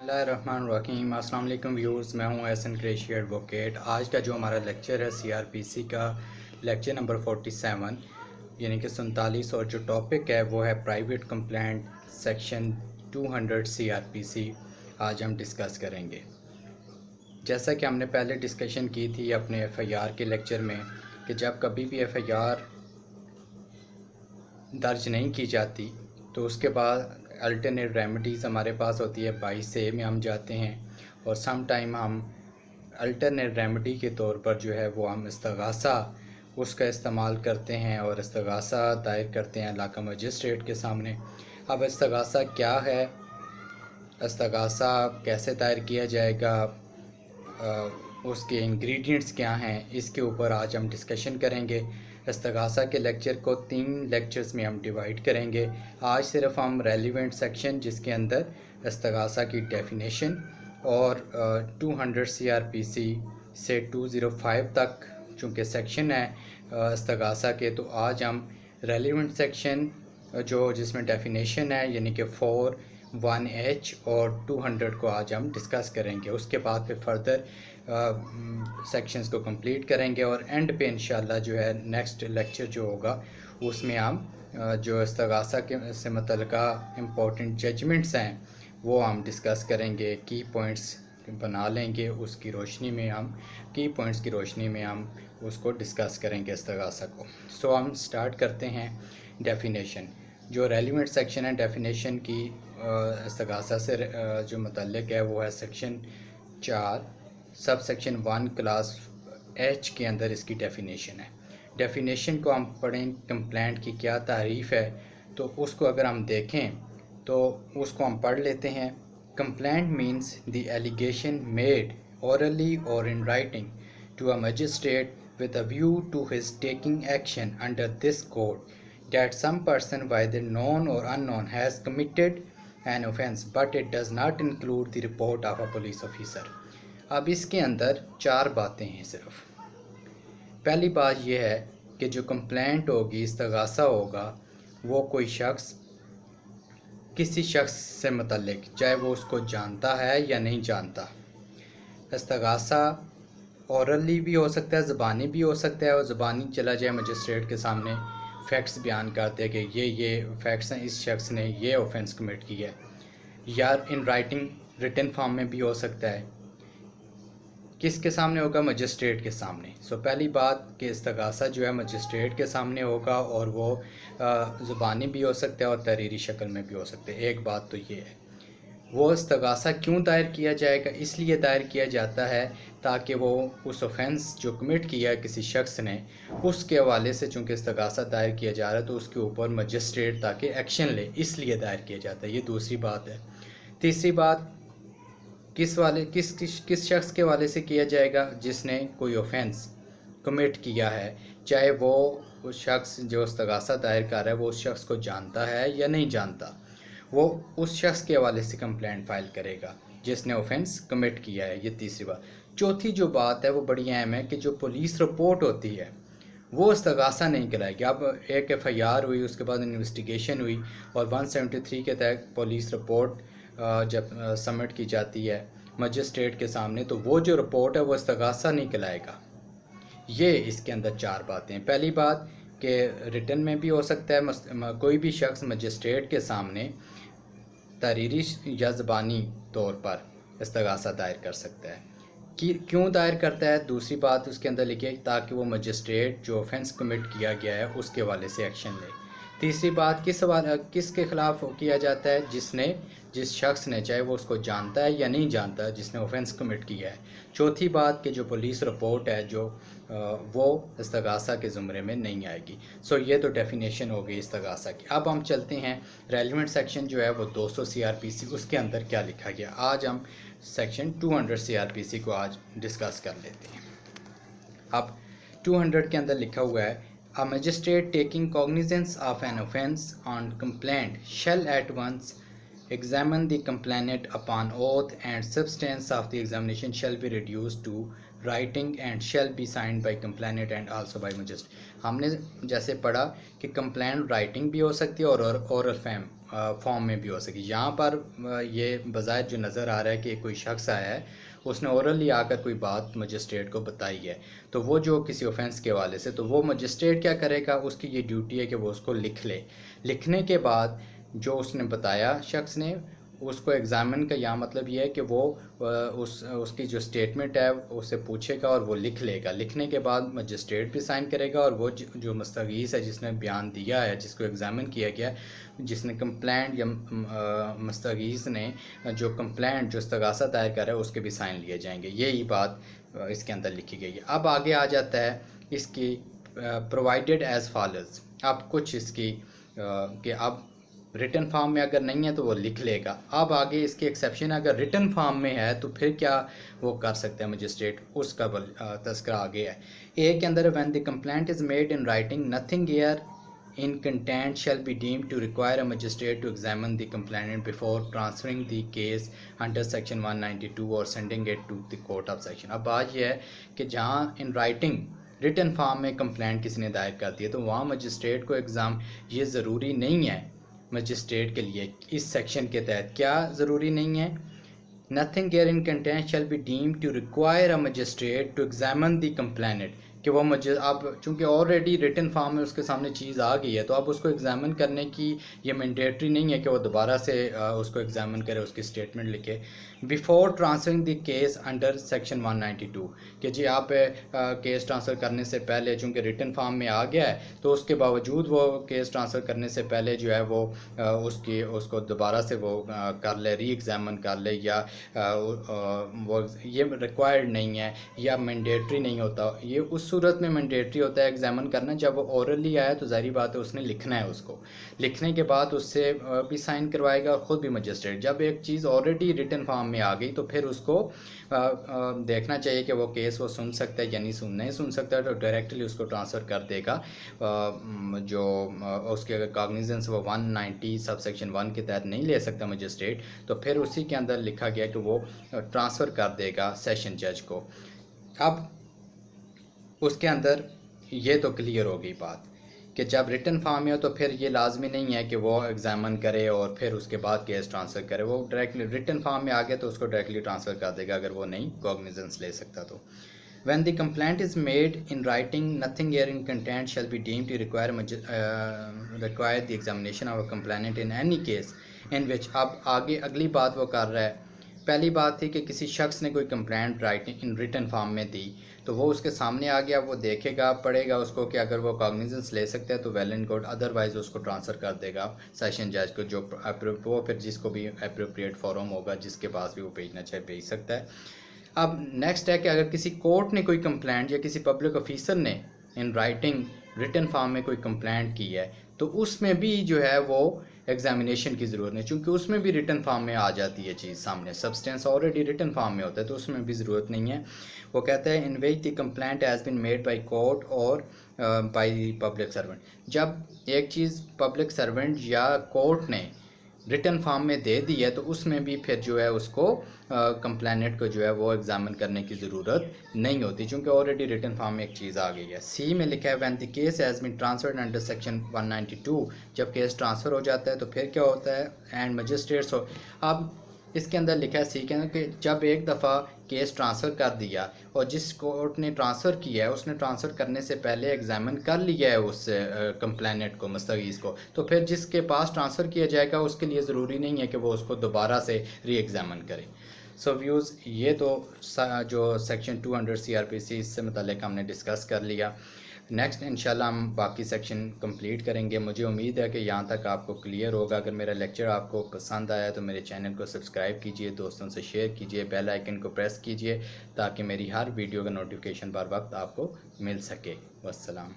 बिस्मिल्लाहिर्रहमानिर्रहीम। अस्सलाम वालेकुम व्यूअर्स, मैं हूं एहसन कुरैशी एडवोकेट। आज का जो हमारा लेक्चर है सीआरपीसी का लेक्चर नंबर 47 यानी कि 47, और जो टॉपिक है वो है प्राइवेट कंप्लेंट सेक्शन 200 सीआरपीसी। आज हम डिस्कस करेंगे। जैसा कि हमने पहले डिस्कशन की थी अपने एफआईआर के लेक्चर में कि जब कभी भी एफआईआर दर्ज नहीं की जाती तो उसके बाद अल्टरनेट रेमेडीज़ हमारे पास होती है। 22A में हम जाते हैं और सम टाइम हम अल्टरनेट रेमेडी के तौर पर जो है वो हम इस्तगासा उसका इस्तेमाल करते हैं और इस्तगासा दायर करते हैं इलाका मजिस्ट्रेट के सामने। अब इस्तगासा क्या है, इस्तगासा कैसे दायर किया जाएगा, उसके इंग्रेडिएंट्स क्या हैं, इसके ऊपर आज हम डिस्कशन करेंगे। इस्तगासा के लेक्चर को 3 लेक्चर्स में हम डिवाइड करेंगे। आज सिर्फ हम रेलिवेंट सेक्शन जिसके अंदर इस्तगासा की डेफिनेशन और 200 सीआरपीसी से 205 तक चूँकि सेक्शन है इस्तगासा के, तो आज हम रेलिवेंट सेक्शन जो जिसमें डेफिनेशन है यानी कि 4, 1H और 200 को आज हम डिस्कस करेंगे। उसके बाद फिर फर्दर सेक्शंस को कंप्लीट करेंगे और एंड पे इंशाल्लाह जो है नेक्स्ट लेक्चर जो होगा उसमें हम जो इस्तगासा के से मुतल्लिका इम्पोर्टेंट जजमेंट्स हैं वो हम डिस्कस करेंगे। की पॉइंट्स बना लेंगे, उसकी रोशनी में हम की पॉइंट्स की रोशनी में हम उसको डिस्कस करेंगे इस्तगासा को। सो हम स्टार्ट करते हैं। डेफिनेशन जो रेलिवेंट सेक्शन है डेफिनेशन की इस्तगासा से जो मुतल्लिक है वो है section 4 sub section 1 class H के अंदर इसकी डेफिनेशन है। डेफिनेशन को हम पढ़ें, कंप्लेंट की क्या तारीफ़ है, तो उसको अगर हम देखें तो उसको हम पढ़ लेते हैं। Complaint means the allegation made orally or in writing to a magistrate with a view to his taking action under this code that some person, whether known or unknown, has committed an offence, but it does not include the report of a police officer। अब इसके अंदर 4 बातें हैं सिर्फ। पहली बात यह है कि जो कंप्लेंट होगी, इस्तगासा होगा, वो कोई शख्स किसी शख्स से मुतल्लिक, चाहे वो उसको जानता है या नहीं जानता। इस्तगासा औरली भी हो सकता है, ज़बानी भी हो सकता है, और ज़बानी चला जाए मजिस्ट्रेट के सामने फैक्ट्स बयान कर दे कि ये फैक्ट्स हैं, इस शख्स ने ये ऑफेंस कमिट किया है, या इन राइटिंग रिटन फॉर्म में भी हो सकता है। किसके सामने होगा? मजिस्ट्रेट के सामने। सो पहली बात कि इस्तगासा जो है मजिस्ट्रेट के सामने होगा और वो ज़ुबानी भी हो सकता है और तहरीरी शक्ल में भी हो सकता है। एक बात तो ये है। वो इस्तगासा क्यों दायर किया जाएगा? इसलिए दायर किया जाता है ताकि वो उस ऑफेंस जो कमिट किया है किसी शख्स ने, उसके हवाले से चूँकि इस्तगासा दायर किया जा रहा है तो उसके ऊपर मजिस्ट्रेट ताकि एक्शन ले, इसलिए दायर किया जाता है। ये दूसरी बात है। तीसरी बात, किस शख्स के हवाले से किया जाएगा? जिसने कोई ऑफेंस कमिट किया है, चाहे वो उस शख्स जो इस्तगासा दायर कर रहा है वो उस शख्स को जानता है या नहीं जानता, वो उस शख्स के हवाले से कंप्लेंट फाइल करेगा जिसने ऑफेंस कमिट किया है। ये तीसरी बात। चौथी जो बात है वो बड़ी अहम है कि जो पुलिस रिपोर्ट होती है वो इस्तगासा नहीं कराएगी। अब एक एफआईआर हुई, उसके बाद इन्वेस्टिगेशन हुई और 173 के तहत पुलिस रिपोर्ट जब सबमिट की जाती है मजिस्ट्रेट के सामने, तो वो जो रिपोर्ट है वो इस्तगासा नहीं कहलाएगा। ये इसके अंदर 4 बातें। पहली बात कि रिटन में भी हो सकता है, कोई भी शख्स मजिस्ट्रेट के सामने तहरीरी या ज़बानी तौर पर इस्तगासा दायर कर सकता है। कि क्यों दायर करता है? दूसरी बात उसके अंदर लिखी है ताकि वो मजिस्ट्रेट जो ऑफेंस कमिट किया गया है उसके हवाले से एक्शन ले। तीसरी बात, किसके ख़िलाफ़ किया जाता है? जिस शख्स ने, चाहे वो उसको जानता है या नहीं जानता, जिसने ऑफेंस कमिट किया है। चौथी बात कि जो पुलिस रिपोर्ट है जो वो इस्तगासा के ज़ुमरे में नहीं आएगी। सो ये तो डेफिनेशन हो गई इस्तगासा की। अब हम चलते हैं रेलिवेंट सेक्शन जो है वो 200 सीआरपीसी, उसके अंदर क्या लिखा गया। आज हम सेक्शन 200 सीआरपीसी को आज डिस्कस कर लेते हैं। अब 200 के अंदर लिखा हुआ है, a magistrate taking cognizance of an offence on complaint shall at once examine the complainant upon oath, and substance of the examination shall be reduced to writing and shall be signed by complainant and also by magistrate। हमने जैसे पढ़ा कि complaint writing भी हो सकती है और oral form में भी हो सके। यहाँ पर ये बज़ाहिर जो नज़र आ रहा है कि कोई शख्स आया है, उसने ओरली आकर कोई बात मजिस्ट्रेट को बताई है, तो वो जो किसी ऑफेंस के हवाले से, तो वो मजिस्ट्रेट क्या करेगा, उसकी ये ड्यूटी है कि वो उसको लिख ले। लिखने के बाद जो उसने बताया शख्स ने, उसको एग्ज़ामिन का यहाँ मतलब ये है कि वो उसकी जो स्टेटमेंट है उससे पूछेगा और वो लिख लेगा। लिखने के बाद मजिस्ट्रेट भी साइन करेगा, और वो जो मुस्तगीस है, जिसने बयान दिया है, जिसको एग्ज़ामिन किया गया, जिसने कंप्लेंट या मुस्तगीस ने जो कंप्लेंट जो इस्तगासा दायर करा है, उसके भी साइन लिए जाएंगे। यही बात इसके अंदर लिखी गई है। अब आगे आ जाता है इसकी प्रोवाइडेड एज फॉलोज। अब कुछ इसकी कि अब रिटन फॉर्म में अगर नहीं है तो वो लिख लेगा। अब आगे इसके एक्सेप्शन, अगर रिटन फॉर्म में है तो फिर क्या वो कर सकते हैं मजिस्ट्रेट, उसका तस्करा आगे है। ए के अंदर when the complaint is made in writing nothing here in content shall be deemed to require a magistrate to examine the complainant before transferring the case under section 192 or sending it to the court of section। अब बात यह है कि जहाँ in writing written form में complaint किसी ने दायर कर दी है, तो वहाँ मजिस्ट्रेट को एग्ज़ाम ये ज़रूरी नहीं है। मजिस्ट्रेट के लिए इस सेक्शन के तहत क्या ज़रूरी नहीं है, nothing here in content shall be deemed to require a magistrate to examine the complainant, कि वो अब चूँकि ऑलरेडी रिटन फॉर्म में उसके सामने चीज़ आ गई है, तो अब उसको एग्जामिन करने की ये मैंडेटरी नहीं है कि वो दोबारा से उसको एग्जामिन करे, उसकी स्टेटमेंट लिखे। Before transferring the case under section 192, कि जी आप केस ट्रांसफ़र करने से पहले, चूँकि रिटन फॉर्म में आ गया है, तो उसके बावजूद वो केस ट्रांसफ़र करने से पहले जो है वो उसको दोबारा से वो कर ले, री एग्ज़ामिन कर ले, या वो ये रिक्वायर्ड नहीं है या मैंडेटरी नहीं होता। ये उस सूरत में मैंडेटरी होता है एग्ज़ामिन करना जब वो ओरली आया, तो ज़ाहिर बात है उसने लिखना है। उसको लिखने के बाद उससे भी साइन करवाएगा और ख़ुद भी मजिस्ट्रेट। जब एक चीज़ ऑलरेडी रिटन फॉर्म में आ गई, तो फिर उसको देखना चाहिए कि वो केस वो सुन सकता है या नहीं सुन सकता है, तो डायरेक्टली उसको ट्रांसफ़र कर देगा। जो उसके अगर कॉग्निजेंस वो 190 सब सेक्शन 1 के तहत नहीं ले सकता मजिस्ट्रेट, तो फिर उसी के अंदर लिखा गया कि वो ट्रांसफ़र कर देगा सेशन जज को। अब उसके अंदर ये तो क्लियर हो गई बात कि जब रिटन फॉर्म में हो तो फिर ये लाजमी नहीं है कि वो एग्ज़ामिन करे और फिर उसके बाद केस ट्रांसफ़र करे। वो डायरेक्टली रिटन फॉर्म में आ गया तो उसको डायरेक्टली ट्रांसफ़र कर देगा अगर वो नहीं कॉग्निजेंस ले सकता तो। When the complaint is made in writing, nothing here in content shall be deemed to require the examination of a complainant in any case in which। अब आगे अगली बात वो कर रहा है। पहली बात थी कि किसी शख्स ने कोई complaint writing in written form में दी, तो वो उसके सामने आ गया, वो देखेगा, पढ़ेगा उसको कि अगर वो कॉग्निजेंस ले सकते हैं तो वेल एंड गुड, अदरवाइज उसको ट्रांसफ़र कर देगा सेशन जज को, जो वो फिर जिसको भी अप्रोप्रिएट फॉरम होगा, जिसके पास भी वो भेजना चाहे भेज सकता है। अब नेक्स्ट है कि अगर किसी कोर्ट ने कोई कंप्लेंट या किसी पब्लिक ऑफिसर ने इन राइटिंग रिटन फॉर्म में कोई कंप्लेंट की है, तो उसमें भी जो है वो एग्जामिनेशन की ज़रूरत नहीं, क्योंकि उसमें भी रिटन फॉर्म में आ जाती है चीज़ सामने, सब्सटेंस ऑलरेडी रिटन फॉर्म में होता है, तो उसमें भी ज़रूरत नहीं है। वो कहता है in which the complaint has been made by court और बाय पब्लिक सर्वेंट। जब एक चीज़ पब्लिक सर्वेंट या कोर्ट ने रिटन फॉर्म में दे दी है, तो उसमें भी फिर जो है उसको कंप्लेनेंट को जो है वो एग्जामिन करने की ज़रूरत नहीं होती, क्योंकि ऑलरेडी रिटन फॉर्म में एक चीज़ आ गई है। सी में लिखा है when the case has been transferred under section 192, जब केस ट्रांसफ़र हो जाता है तो फिर क्या होता है, एंड मजिस्ट्रेट्स हो। अब इसके अंदर लिखा है सी के अंदर कि जब एक दफ़ा केस ट्रांसफ़र कर दिया और जिस कोर्ट ने ट्रांसफ़र किया है उसने ट्रांसफ़र करने से पहले एग्जामिन कर लिया है उस कंप्लेनेंट को, मुस्तगीज़ को, तो फिर जिसके पास ट्रांसफ़र किया जाएगा उसके लिए ज़रूरी नहीं है कि वो उसको दोबारा से री एग्जामिन करे। सो व्यूज़, ये तो जो सेक्शन 200 CRPC इससे मतलब हमने डिस्कस कर लिया। नेक्स्ट इंशाल्लाह हम बाकी सेक्शन कंप्लीट करेंगे। मुझे उम्मीद है कि यहाँ तक आपको क्लियर होगा। अगर मेरा लेक्चर आपको पसंद आया तो मेरे चैनल को सब्सक्राइब कीजिए, दोस्तों से शेयर कीजिए, बेल आइकन को प्रेस कीजिए ताकि मेरी हर वीडियो का नोटिफिकेशन बर वक्त आपको मिल सके। वस्सलाम।